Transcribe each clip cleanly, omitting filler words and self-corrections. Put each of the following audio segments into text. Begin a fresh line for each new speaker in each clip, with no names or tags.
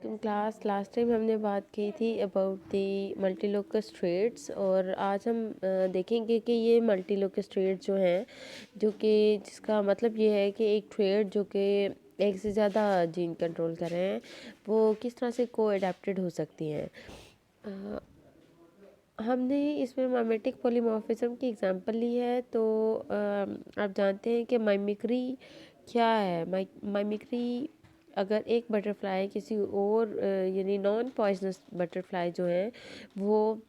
Class last time हमने बात की थी अबाउट दी मल्टीलोकस ट्रेड्स और आज हम देखेंगे कि ये मल्टीलोकस ट्रेड जो हैं जो कि जिसका मतलब ये है कि एक ट्रेड जो कि एक से ज़्यादा जीन कंट्रोल कर रहे हैं वो किस तरह से को एडेप्टेड हो सकती हैं। अ, हमने इसमें माइमेटिक पॉलीमॉर्फिज्म की एग्जांपल ली है। तो आप जानते हैं कि माइमिक्री क्या है। माइमिक्री अगर एक बटरफ्लाई किसी और यानी नॉन पॉइजनस बटरफ्लाई जो है वो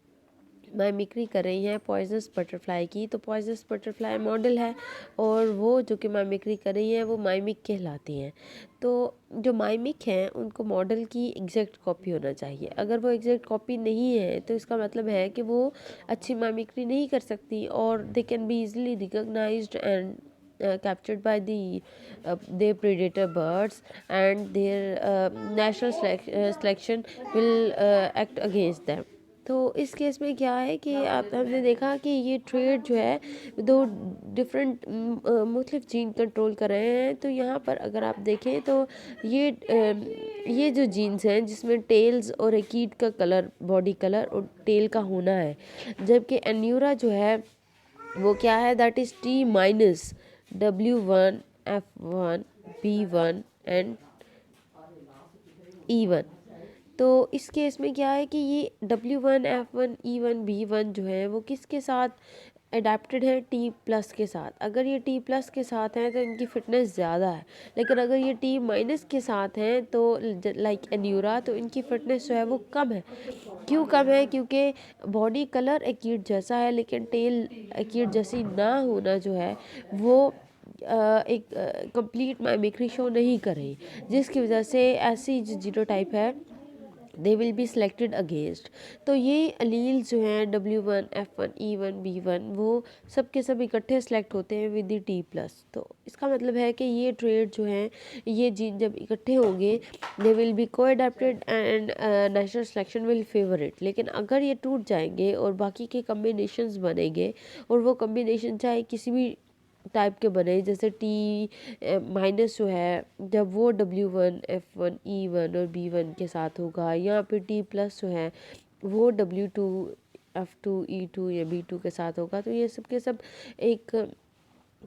माइमिक्री कर रही हैं पॉइजनस बटरफ्लाई की, तो पॉइजनस बटरफ्लाई मॉडल है और वो जो कि माइमिक्री कर रही हैं वो माइमिक कहलाती हैं। तो जो माइमिक हैं उनको मॉडल की एग्जैक्ट कॉपी होना चाहिए। अगर वो एग्जैक्ट कॉपी नहीं है तो इसका मतलब है कि वो अच्छी माइमिक्री नहीं कर सकती और they can be easily recognised and captured by their predator birds, and their natural selection will act against them। तो इस केस में क्या है कि आप हमने देखा कि ये ट्रेड जो है दो डिफरेंट मुख्तलिफ जीन कंट्रोल कर रहे हैं। तो यहाँ पर अगर आप देखें तो ये जो जीन्स हैं जिसमें टेल्स और एकीड का कलर, बॉडी कलर और टेल का होना है, जबकि एन्यूरा जो है वो क्या है, that is T-W1F1B1 and E1। तो इस केस में क्या है कि ये W1F1E1B1 जो है वो किसके साथ अडेप्टेड है, T+ के साथ। अगर ये T+ के साथ हैं तो इनकी फिटनेस ज़्यादा है, लेकिन अगर ये T- के साथ हैं तो लाइक एन्यूरा, तो इनकी फिटनेस जो है वो कम है। क्यों कम है? क्योंकि बॉडी कलर एक्यूट जैसा है लेकिन टेल एक्यूट जैसी ना होना जो है वो एक कंप्लीट माइमिक्री शो नहीं कर रही, जिसकी वजह से ऐसी जो जीनोटाइप है they will be selected against. तो ये अलील जो हैं W1F1E1B1 वो सब के सब इकट्ठे सेलेक्ट होते हैं विद द T+। तो इसका मतलब है कि ये ट्रेड जो हैं ये जीन जब इकट्ठे होंगे दे विल बी को adapted and natural selection will favour it. लेकिन अगर ये टूट जाएंगे और बाकी के कम्बिनेशंस बनेंगे और वो कम्बिनेशन चाहे किसी भी टाइप के बने, जैसे T- जो है जब वो W1F1E1 और B1 के साथ होगा, या फिर T+ जो है वो W2F2E2 या B2 के साथ होगा, तो ये सब के सब एक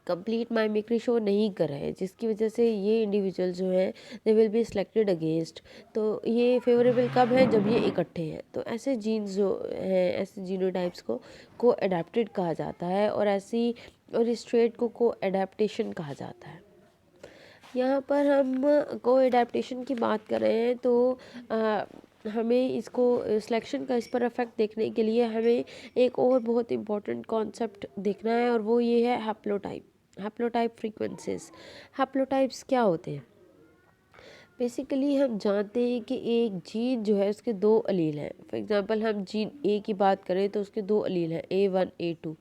कंप्लीट माइमिक्री शो नहीं कर रहे हैं, जिसकी वजह से ये इंडिविजुअल जो हैं they will be selected against. तो ये फेवरेबल कब है? जब ये इकट्ठे हैं। तो ऐसे जीन्स जो हैं, ऐसे जीनोटाइप्स को अडेप्टेड कहा जाता है और इस ट्रेट को एडेप्टेशन कहा जाता है। यहाँ पर हम को एडेप्टेशन की बात कर रहे हैं तो हमें इसको सिलेक्शन का इस पर इफ़ेक्ट देखने के लिए हमें एक और बहुत इम्पोर्टेंट कॉन्सेप्ट देखना है और वो ये है हैप्लोटाइप फ्रीक्वेंसीज। हैप्लोटाइप्स क्या होते हैं? बेसिकली हम जानते हैं कि एक जीन जो है उसके दो अलील हैं। फॉर एग्जांपल हम जीन ए की बात करें तो उसके दो अलील हैं, A1 A2।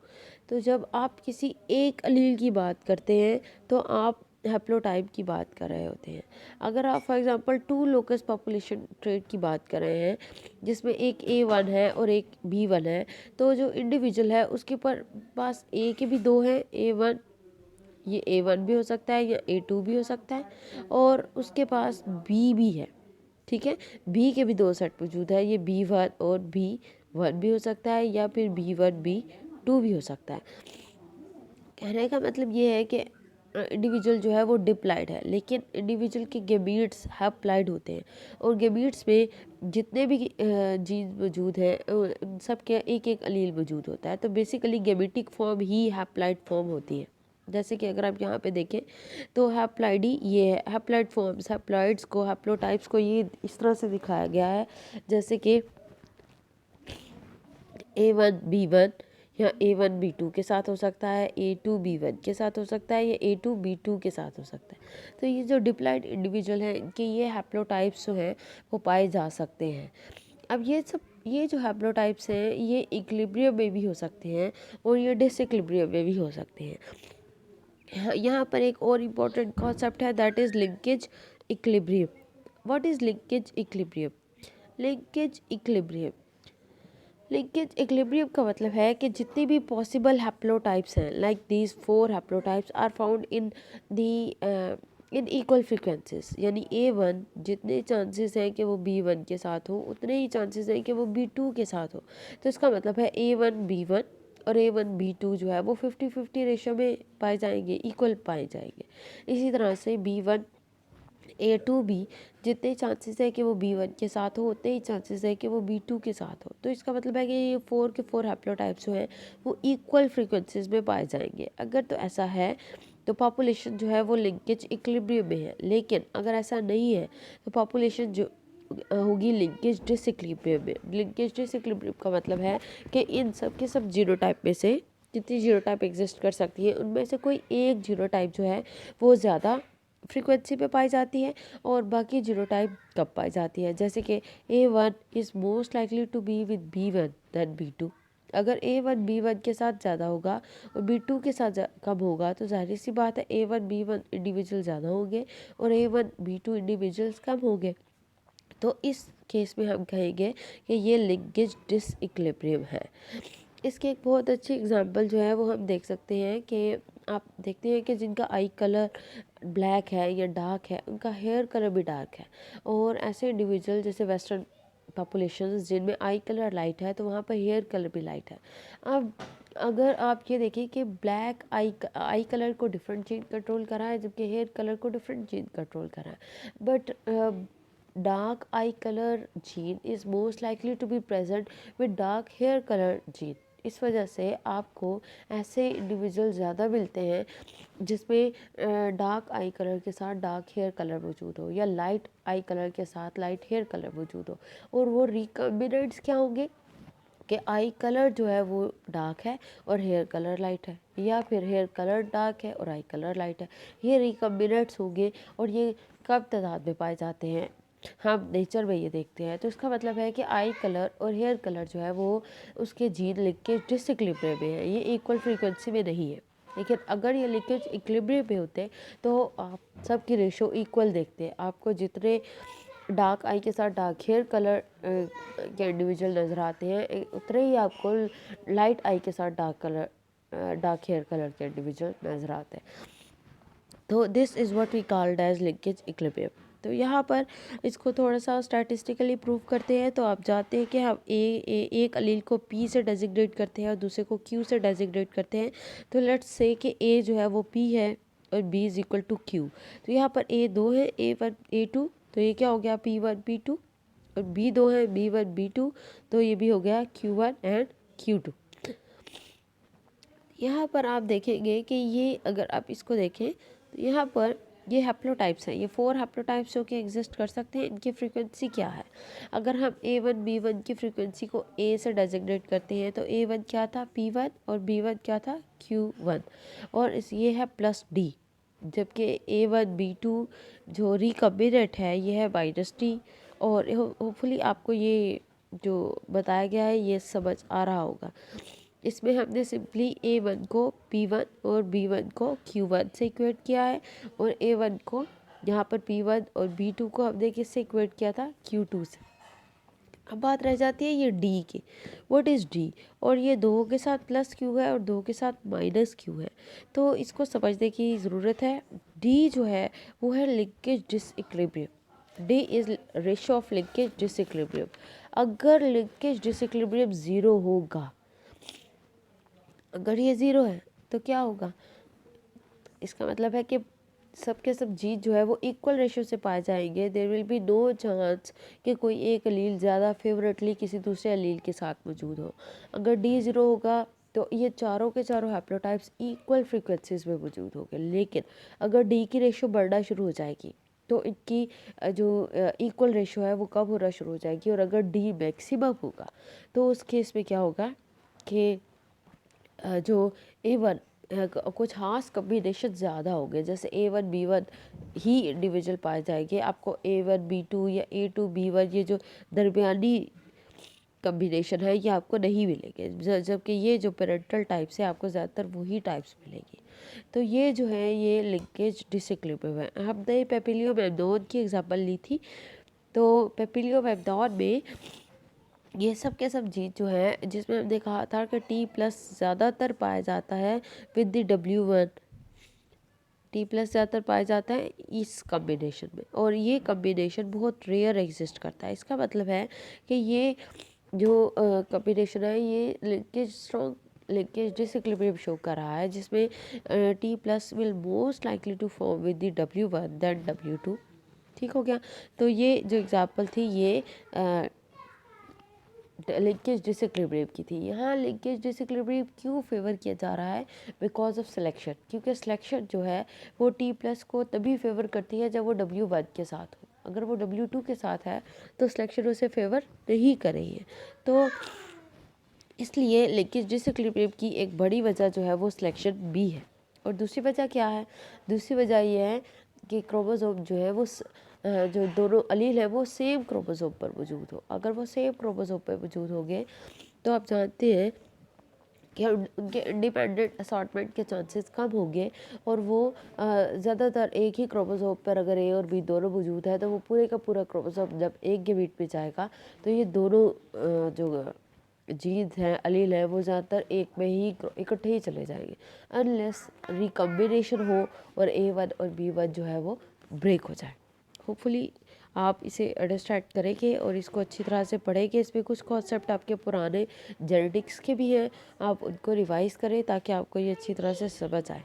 तो जब आप किसी एक अलील की बात करते हैं तो आप हैप्लोटाइप की बात कर रहे होते हैं। अगर आप for example to locus population trait की बात कर रहे हैं जिसमें एक A1 है और एक B1 है, तो जो इंडिविजुअल है उसके पास ए के भी दो हैं, A1, ये A1 भी हो सकता है या A2 भी हो सकता है, और उसके पास B भी है। ठीक है, B के भी दो सेट मौजूद है, ये B1 और B1 भी हो सकता है या फिर B1 B2 भी हो सकता है। कहने का मतलब ये है कि इंडिविजुअल जो है वो डिप्लाइड है, लेकिन इंडिविजुअल के गैमीट्स हैप्लाइड होते हैं और गैमीट्स में जितने भी जीन मौजूद हैं उन सब के एक एक अलील मौजूद होता है। तो बेसिकली गैमेटिक फॉर्म ही हैप्लाइड फॉर्म होती है। जैसे कि अगर आप यहाँ पे देखें तो हैप्लाइडी ये है, हैप्लाइड फॉर्म्स, हैप्लोटाइप्स को ये इस तरह से दिखाया गया है जैसे कि A1 B1 या A1 B2 के साथ हो सकता है, A2 B1 के साथ हो सकता है या A2 B2 के साथ हो सकता है। तो ये जो डिप्लॉयड इंडिविजुअल हैं इनके ये हैप्लोटाइप्स जो हैं वो पाए जा सकते हैं। अब ये जो हैप्लोटाइप्स हैं ये इक्विलिब्रियम में भी हो सकते हैं और ये डिसइक्विलिब्रियम में भी हो सकते हैं। यहाँ पर एक और इम्पोर्टेंट कॉन्सेप्ट है, that is linkage equilibrium. What is linkage equilibrium? Linkage equilibrium linkage equilibrium का मतलब है कि जितनी भी पॉसिबल हैप्लोटाइप्स हैं, like these 4 haplotypes are found in the in equal frequencies, यानी A1 जितने चांसेस हैं कि वो B1 के साथ हो उतने ही चांसेस हैं कि वो B2 के साथ हो। तो इसका मतलब है A1 B1 और A1 B2 जो है वो 50-50 रेशो में पाए जाएंगे, इक्वल पाए जाएंगे। इसी तरह से B1 A2 भी जितने चांसेस है कि वो B1 के साथ हो उतने ही चांसेस है कि वो B2 के साथ हो। तो इसका मतलब है कि ये 4 के 4 हैप्लोटाइप्स जो हैं वो इक्वल फ्रीक्वेंसीज में पाए जाएंगे। अगर तो ऐसा है तो पॉपुलेशन जो है वो लिंकेज इक्विलिब्रियम में है, लेकिन अगर ऐसा नहीं है तो पॉपुलेशन जो होगी लिंकेज डिसइक्विलिब्रियम में। लिंकेज डिसइक्विलिब्रियम का मतलब है कि इन सब के सब जीनोटाइप में से जितनी जीनोटाइप एग्जिस्ट कर सकती है उनमें से कोई एक जीनोटाइप जो है वो ज़्यादा फ्रीक्वेंसी पे पाई जाती है और बाकी जीनोटाइप कब पाई जाती है। जैसे कि A1 is most likely to be with B1 than B2। अगर A1 B1 के साथ ज़्यादा होगा और B2 के साथ कम होगा तो जाहिर सी बात है A1 B1 इंडिविजुअल ज़्यादा होंगे और A1 B2 इंडिविजुअल्स कम होंगे। तो इस केस में हम कहेंगे कि ये लिंकेज डिसइक्विलिब्रियम है। इसके एक बहुत अच्छी एग्जांपल जो है वो हम देख सकते हैं कि आप देखते हैं कि जिनका आई कलर ब्लैक है या डार्क है उनका हेयर कलर भी डार्क है। और ऐसे इंडिविजुअल जैसे वेस्टर्न पॉपुलेशंस जिनमें आई कलर लाइट है तो वहाँ पर हेयर कलर भी लाइट है। अब अगर आप ये देखें कि ब्लैक आई कलर को डिफरेंट जीन कंट्रोल करा है जबकि हेयर कलर को डिफरेंट जीन कंट्रोल करा है, but dark eye color gene is most likely to be present with dark hair color gene। इस वजह से आपको ऐसे इंडिविजुअल ज़्यादा मिलते हैं जिसमें डार्क आई कलर के साथ डार्क हेयर कलर मौजूद हो या लाइट आई कलर के साथ लाइट हेयर कलर मौजूद हो। और वो रिकॉम्बिनेंट्स क्या होंगे कि आई कलर जो है वो डार्क है और हेयर कलर लाइट है, या फिर हेयर कलर डार्क है और आई कलर लाइट है। ये रिकॉम्बिनेंट्स होंगे और ये कब तादाद में पाए जाते हैं, हम नेचर में ये देखते हैं। तो इसका मतलब है कि आई कलर और हेयर कलर जो है वो उसके जीन लिंकेज डिसइक्विलिब्रियम में है, ये इक्वल फ्रीक्वेंसी में नहीं है। लेकिन अगर ये लिंकेज इक्विलिब्रियम में होते तो आप सबकी रेशो इक्वल देखते हैं। आपको जितने डार्क आई के साथ डार्क हेयर कलर के इंडिविजुअल नज़र आते हैं उतने ही आपको लाइट आई के साथ डार्क हेयर कलर के इंडिविजुअल नज़र आते हैं। तो this is what we called as linkage equilibrium. तो यहाँ पर इसको थोड़ा सा स्टैटिस्टिकली प्रूव करते हैं। तो आप जानते हैं कि हम एक अलील को P से डेजिग्नेट करते हैं और दूसरे को Q से डेजिग्नेट करते हैं। तो लेट्स से कि A जो है वो P है और B is equal to Q। तो यहाँ पर A 2 है, A1 A2, तो ये क्या हो गया P1 P2, और B 2 है B1 B2, तो ये भी हो गया Q1 एंड Q2। यहाँ पर आप देखेंगे कि ये अगर आप इसको देखें तो यहाँ पर ये हैप्लोटाइप्स हैं, ये 4 हैप्लोटाइप्स जो कि एग्जिस्ट कर सकते हैं। इनकी फ्रीक्वेंसी क्या है? अगर हम A1 B1 की फ्रीक्वेंसी को A से डेजिग्नेट करते हैं तो A1 क्या था P1 और B1 क्या था Q1, और ये है प्लस D। जबकि A1 B2 जो रिकॉम्बिनेंट है ये है -D। और होपफुली आपको ये जो बताया गया है ये समझ आ रहा होगा। इसमें हमने सिंपली A1 को P1 और B1 को Q1 से इक्वेट किया है और A1 को यहाँ पर P1 और B2 को हमने किससे इक्वेट किया था Q2 से। अब बात रह जाती है ये D की। What is D? और ये 2 के साथ प्लस Q है और 2 के साथ माइनस Q है, तो इसको समझने की ज़रूरत है। D जो है वो है linkage disequilibrium. D is ratio of linkage disequilibrium. अगर लिंकेज डिसइक्विलिब्रियम ज़ीरो होगा, अगर ये ज़ीरो है तो क्या होगा? इसका मतलब है कि सब के सब जीन जो है वो इक्वल रेशियो से पाए जाएंगे। There will be no chance कि कोई एक अलील ज़्यादा फेवरेटली किसी दूसरे अलील के साथ मौजूद हो। अगर डी ज़ीरो होगा तो ये चारों के चारों हैप्लोटाइप्स इक्वल फ्रीक्वेंसीज में मौजूद होंगे। लेकिन अगर डी की रेशियो बढ़ना शुरू हो जाएगी तो इनकी जो इक्वल रेशियो है वो कम होना शुरू हो जाएगी। और अगर डी मैक्सिमम होगा तो उस केस में क्या होगा कि जो A1 कुछ खास कॉम्बिनेशन ज़्यादा होंगे, जैसे A1 B1 ही इंडिविजुअल पाए जाएंगे। आपको A1 B2 या A2 B1 ये जो दरमियानी कॉम्बिनेशन है ये आपको नहीं मिलेंगे, जबकि ये जो पेरेंटल टाइप्स है आपको ज़्यादातर वही टाइप्स मिलेंगी। तो ये जो है ये लिंकेज डिसइक्विलिब्रियम है। हमने पेपिलियो मेम्नोन की एग्जांपल ली थी। तो पेपिलियो मेम्नोन में ये सब के सब जीन जो है जिसमें हमने कहा था कि T+ ज़्यादातर पाया जाता है with the W1 T plus ज़्यादातर पाया जाता है इस कॉम्बिनेशन में, और ये कॉम्बिनेशन बहुत रेयर एग्जिस्ट करता है। इसका मतलब है कि ये जो कॉम्बिनेशन है ये linkage strong linkage disequilibrium show कर रहा है, जिसमें T plus will most likely to form with the W1 than W2। ठीक हो गया। तो ये जो एग्जांपल थी ये लिंकेज डिसइक्विलिब्रियम की थी। यहाँ लिंकेज डिसइक्विलिब्रियम क्यों फेवर किया जा रहा है? बिकॉज ऑफ सिलेक्शन, क्योंकि सिलेक्शन जो है वो टी प्लस को तभी फेवर करती है जब वो W1 के साथ हो। अगर वो W2 के साथ है तो सिलेक्शन उसे फेवर नहीं कर रही है। तो इसलिए लिंकेज डिसइक्विलिब्रियम की एक बड़ी वजह जो है वो सिलेक्शन भी है। और दूसरी वजह क्या है? दूसरी वजह ये है कि क्रोमोसोम जो है वो जो दोनों अलील है वो सेम क्रोमोसोम पर मौजूद हो। अगर वो सेम क्रोमोसोम पर मौजूद होंगे तो आप जानते हैं कि उनके इंडिपेंडेंट असॉर्टमेंट के चांसेस कम होंगे, और वो ज़्यादातर एक ही क्रोमोसोम पर अगर ए और बी दोनों मौजूद है तो वो पूरे का पूरा क्रोमोसोम जब एक के बीट पे जाएगा तो ये दोनों जो जीन्स हैं अलील है वो ज़्यादातर एक में ही इकट्ठे ही चले जाएंगे, अनलेस रिकम्बिनेशन हो और A1 और B1 जो है वो ब्रेक हो जाए। होपफुली आप इसे अंडरस्टैंड करेंगे और इसको अच्छी तरह से पढ़ेंगे। इसमें कुछ कॉन्सेप्ट आपके पुराने जेनेटिक्स के भी हैं, आप उनको रिवाइज़ करें ताकि आपको ये अच्छी तरह से समझ आए।